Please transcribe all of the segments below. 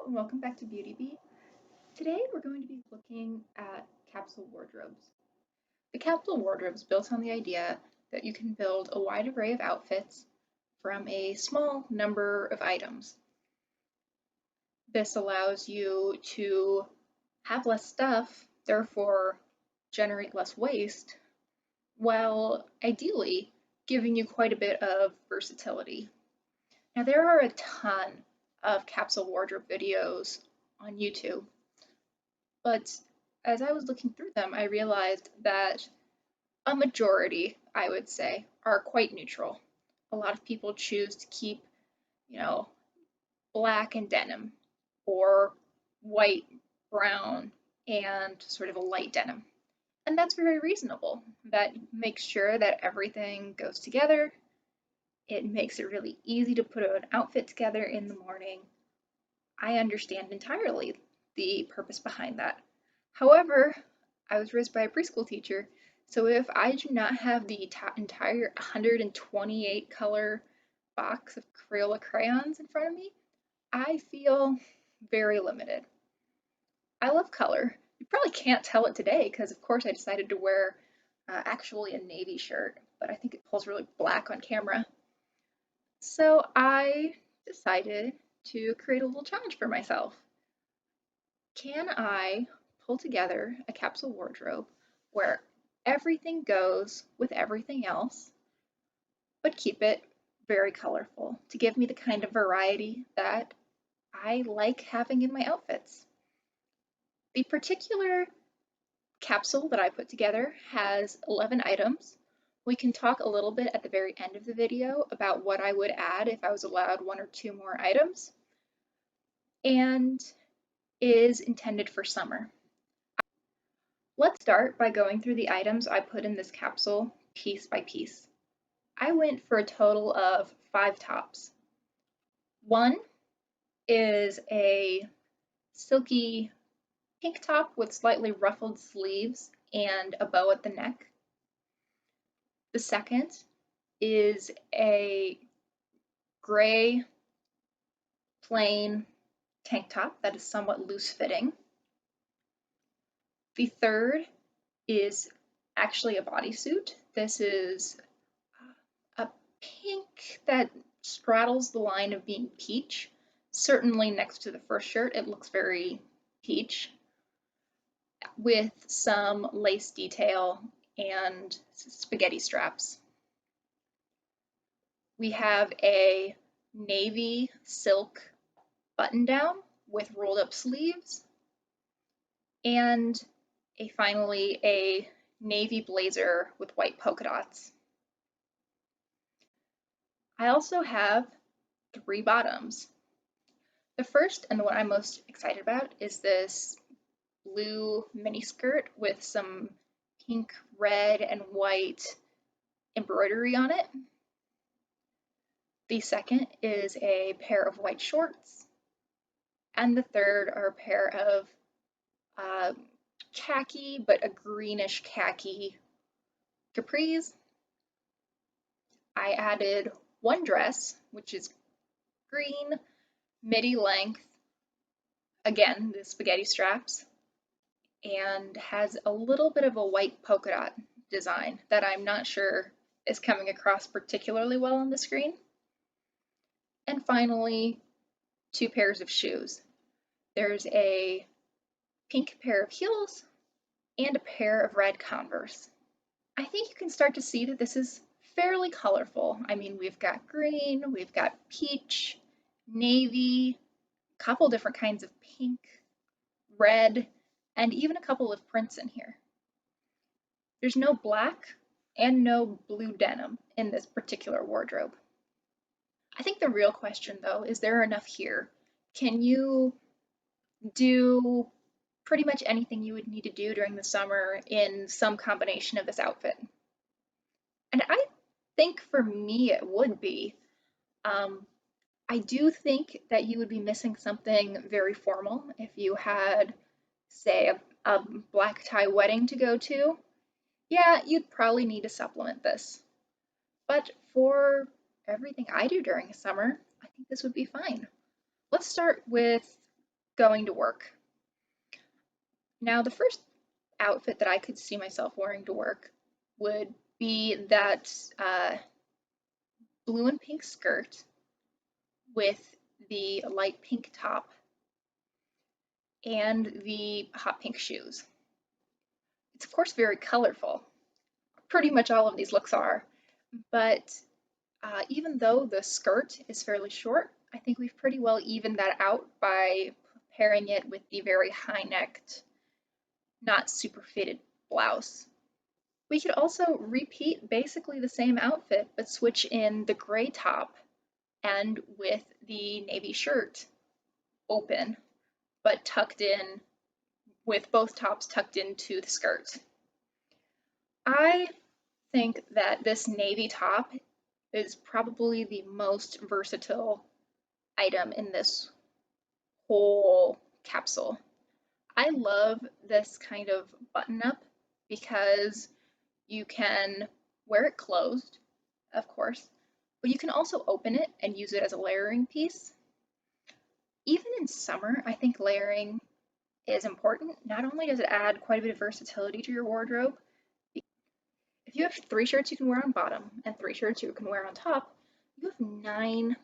and welcome back to Beauty Bee. Today we're going to be looking at capsule wardrobes. The capsule wardrobe is built on the idea that you can build a wide array of outfits from a small number of items. This allows you to have less stuff, therefore generate less waste, while ideally giving you quite a bit of versatility. Now there are a ton of capsule wardrobe videos on YouTube. But as I was looking through them, I realized that a majority, I would say, are quite neutral. A lot of people choose to keep, you know, black and denim or white, brown, and sort of a light denim. And that's very reasonable. That makes sure that everything goes together. It makes it really easy to put an outfit together in the morning. I understand entirely the purpose behind that. However, I was raised by a preschool teacher, so if I do not have the entire 128 color box of Crayola crayons in front of me, I feel very limited. I love color. You probably can't tell it today because, of course, I decided to wear actually a navy shirt, but I think it pulls really black on camera. So I decided to create a little challenge for myself. Can I pull together a capsule wardrobe where everything goes with everything else, but keep it very colorful to give me the kind of variety that I like having in my outfits? The particular capsule that I put together has 11 items. We can talk a little bit at the very end of the video about what I would add if I was allowed one or two more items, and is intended for summer. Let's start by going through the items I put in this capsule piece by piece. I went for a total of 5 tops. One is a silky pink top with slightly ruffled sleeves and a bow at the neck. The second is a gray plain tank top that is somewhat loose fitting. The third is actually a bodysuit. This is a pink that straddles the line of being peach. Certainly next to the first shirt, it looks very peach, with some lace detail and spaghetti straps. We have a navy silk button down with rolled up sleeves, and finally a navy blazer with white polka dots. I also have 3 bottoms. The first, and the one I'm most excited about, is this blue mini skirt with some pink, red, and white embroidery on it. The second is a pair of white shorts. And the third are a pair of khaki, but a greenish khaki capris. I added one dress, which is green, midi length, again, the spaghetti straps, and has a little bit of a white polka dot design that I'm not sure is coming across particularly well on the screen. And finally, 2 pairs of shoes. There's a pink pair of heels and a pair of red Converse. I think you can start to see that this is fairly colorful. I mean, we've got green, we've got peach, navy, a couple different kinds of pink, red, and even a couple of prints in here. There's no black and no blue denim in this particular wardrobe. I think the real question, though, is there enough here? Can you do pretty much anything you would need to do during the summer in some combination of this outfit? And I think for me it would be. I do think that you would be missing something very formal if you had, say, a black tie wedding to go to. Yeah, you'd probably need to supplement this. But for everything I do during summer, I think this would be fine. Let's start with going to work. Now, the first outfit that I could see myself wearing to work would be that blue and pink skirt with the light pink top and the hot pink shoes. It's of course very colorful. Pretty much all of these looks are, but even though the skirt is fairly short, I think we've pretty well evened that out by pairing it with the very high-necked, not super fitted blouse. We could also repeat basically the same outfit, but switch in the gray top and with the navy shirt open, but tucked in with both tops tucked into the skirt. I think that this navy top is probably the most versatile item in this whole capsule. I love this kind of button up because you can wear it closed, of course, but you can also open it and use it as a layering piece. Even in summer, I think layering is important. Not only does it add quite a bit of versatility to your wardrobe, if you have 3 shirts you can wear on bottom and 3 shirts you can wear on top, you have 9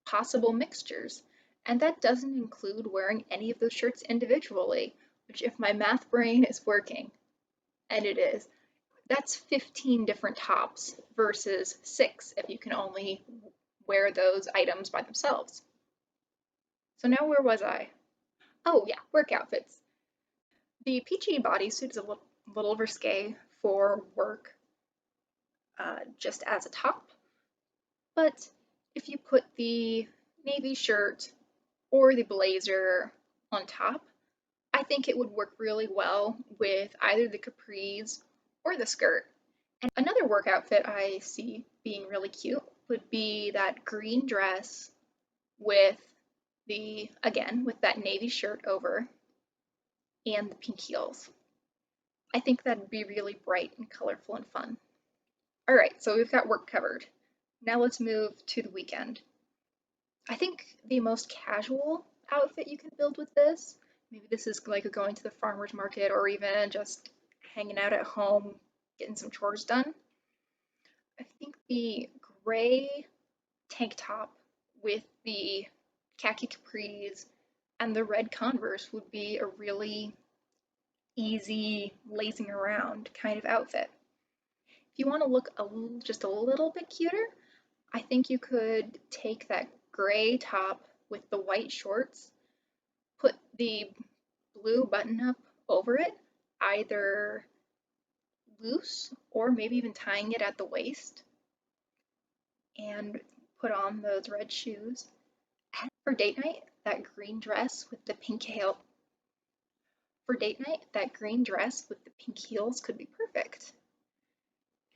possible mixtures. And that doesn't include wearing any of those shirts individually, which if my math brain is working, and it is, that's 15 different tops versus 6 if you can only wear those items by themselves. So now where was I? Oh yeah, work outfits. The peachy bodysuit is a little risque for work, just as a top, but if you put the navy shirt or the blazer on top, I think it would work really well with either the capris or the skirt. And another work outfit I see being really cute would be that green dress with again, with that navy shirt over and the pink heels. I think that'd be really bright and colorful and fun. All right, so we've got work covered. Now let's move to the weekend. I think the most casual outfit you can build with this, maybe this is like going to the farmer's market or even just hanging out at home, getting some chores done. I think the gray tank top with the khaki capris and the red Converse would be a really easy, lazing around kind of outfit. If you want to look just a little bit cuter, I think you could take that gray top with the white shorts, put the blue button up over it, either loose or maybe even tying it at the waist, and put on those red shoes. And for date night, that green dress with the pink heel. For date night, that green dress with the pink heels could be perfect.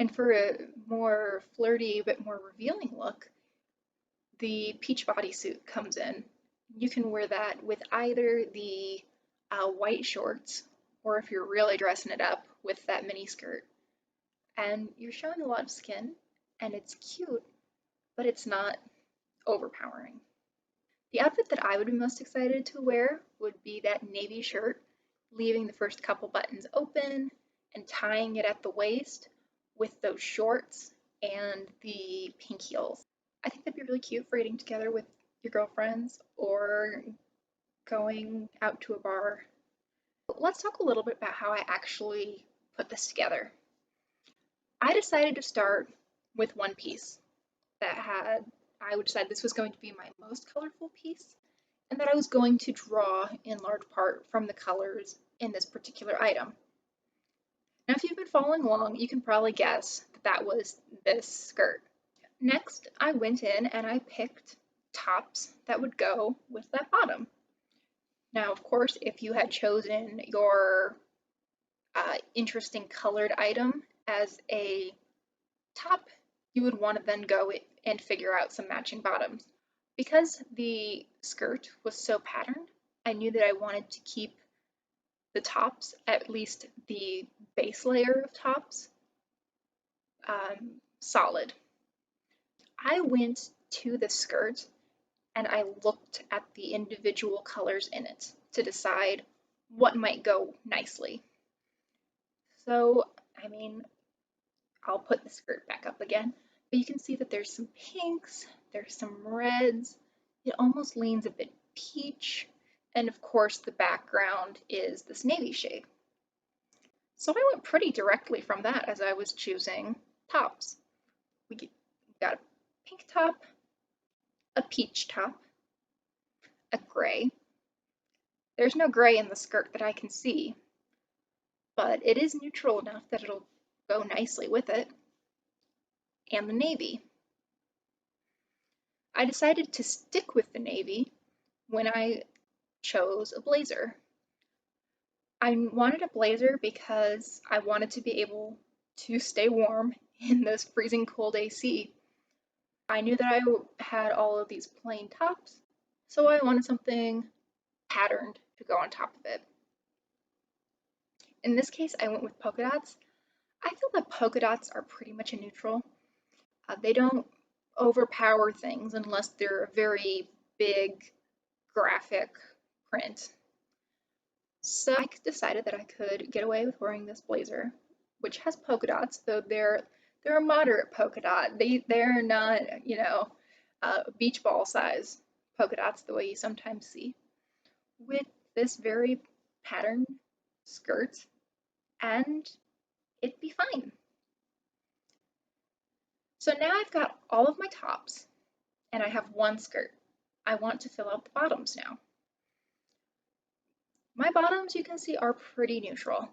And for a more flirty, but more revealing look, the peach bodysuit comes in. You can wear that with either the white shorts, or if you're really dressing it up, with that mini skirt. And you're showing a lot of skin, and it's cute, but it's not overpowering. The outfit that I would be most excited to wear would be that navy shirt, leaving the first couple buttons open and tying it at the waist with those shorts and the pink heels. I think that'd be really cute for eating together with your girlfriends or going out to a bar. Let's talk a little bit about how I actually put this together. I decided to start with one piece I would decide this was going to be my most colorful piece, and that I was going to draw in large part from the colors in this particular item. Now, if you've been following along, you can probably guess that was this skirt. Next, I went in and I picked tops that would go with that bottom. Now, of course, if you had chosen your interesting colored item as a top, you would want to then go and figure out some matching bottoms. Because the skirt was so patterned, I knew that I wanted to keep the tops, at least the base layer of tops, solid. I went to the skirt and I looked at the individual colors in it to decide what might go nicely. So, I mean, I'll put the skirt back up again, but you can see that there's some pinks, there's some reds, it almost leans a bit peach, and of course the background is this navy shade. So I went pretty directly from that as I was choosing tops. We got a pink top, a peach top, a gray. There's no gray in the skirt that I can see, but it is neutral enough that it'll go nicely with it, and the navy. I decided to stick with the navy when I chose a blazer. I wanted a blazer because I wanted to be able to stay warm in this freezing cold AC. I knew that I had all of these plain tops, so I wanted something patterned to go on top of it. In this case, I went with polka dots. I feel that polka dots are pretty much a neutral. They don't overpower things unless they're a very big graphic print. So I decided that I could get away with wearing this blazer, which has polka dots, though they're a moderate polka dot. They're not, beach ball size polka dots the way you sometimes see, with this very patterned skirt, and it'd be fine. So now I've got all of my tops, and I have one skirt. I want to fill out the bottoms now. My bottoms, you can see, are pretty neutral.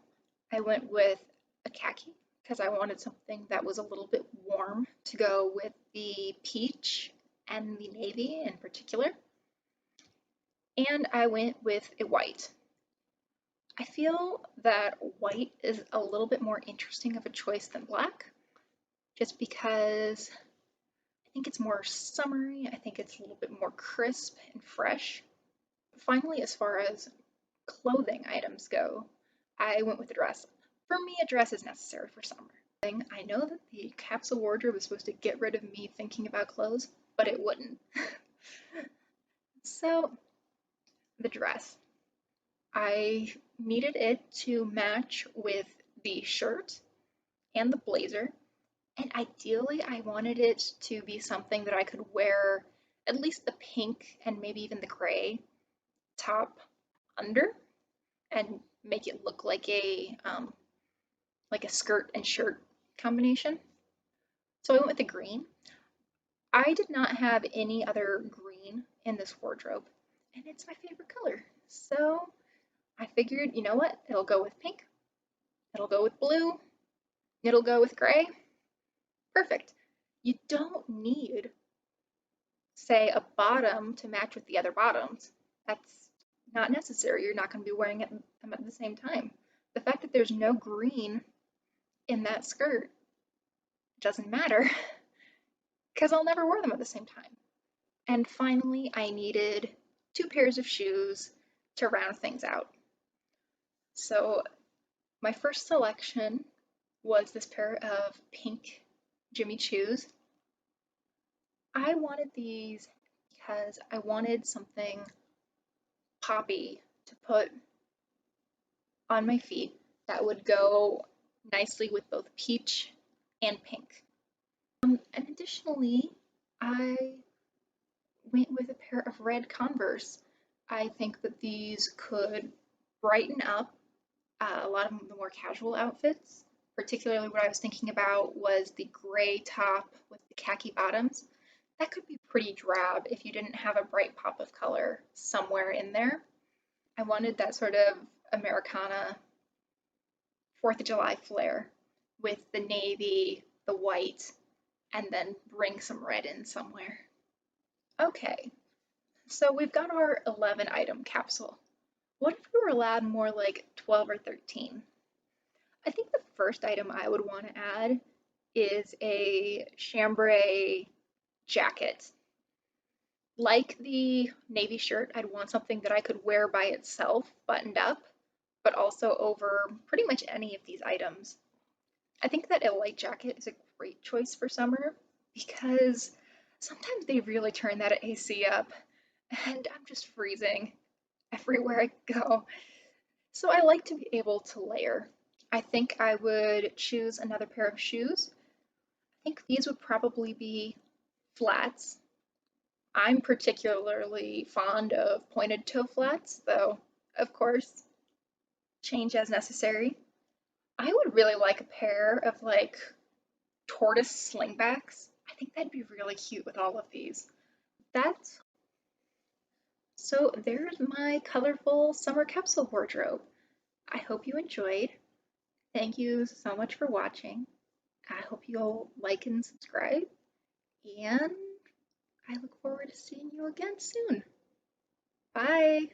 I went with a khaki because I wanted something that was a little bit warm to go with the peach and the navy in particular. And I went with a white. I feel that white is a little bit more interesting of a choice than black, just because I think it's more summery, I think it's a little bit more crisp and fresh. Finally, as far as clothing items go, I went with a dress. For me, a dress is necessary for summer. I know that the capsule wardrobe is supposed to get rid of me thinking about clothes, but it wouldn't. So, the dress. I needed it to match with the shirt and the blazer, and ideally I wanted it to be something that I could wear at least the pink and maybe even the gray top under and make it look like a skirt and shirt combination. So I went with the green. I did not have any other green in this wardrobe, and it's my favorite color. So I figured, you know what? It'll go with pink, it'll go with blue, it'll go with gray. Perfect. You don't need, say, a bottom to match with the other bottoms. That's not necessary. You're not going to be wearing them at the same time. The fact that there's no green in that skirt doesn't matter because I'll never wear them at the same time. And finally, I needed 2 pairs of shoes to round things out. So my first selection was this pair of pink Jimmy Choos. I wanted these because I wanted something poppy to put on my feet that would go nicely with both peach and pink. And additionally, I went with a pair of red Converse. I think that these could brighten up a lot of the more casual outfits. Particularly what I was thinking about was the gray top with the khaki bottoms. That could be pretty drab if you didn't have a bright pop of color somewhere in there. I wanted that sort of Americana 4th of July flair with the navy, the white, and then bring some red in somewhere. Okay, so we've got our 11 item capsule. What if we were allowed more like 12 or 13? I think the first item I would want to add is a chambray jacket. Like the navy shirt, I'd want something that I could wear by itself, buttoned up, but also over pretty much any of these items. I think that a light jacket is a great choice for summer because sometimes they really turn that AC up. and I'm just freezing everywhere I go. So I like to be able to layer. I think I would choose another pair of shoes. I think these would probably be flats. I'm particularly fond of pointed toe flats, though, of course, change as necessary. I would really like a pair of like tortoise slingbacks. I think that'd be really cute with all of these. That's so there's my colorful summer capsule wardrobe. I hope you enjoyed. Thank you so much for watching. I hope you'll like and subscribe, and I look forward to seeing you again soon. Bye!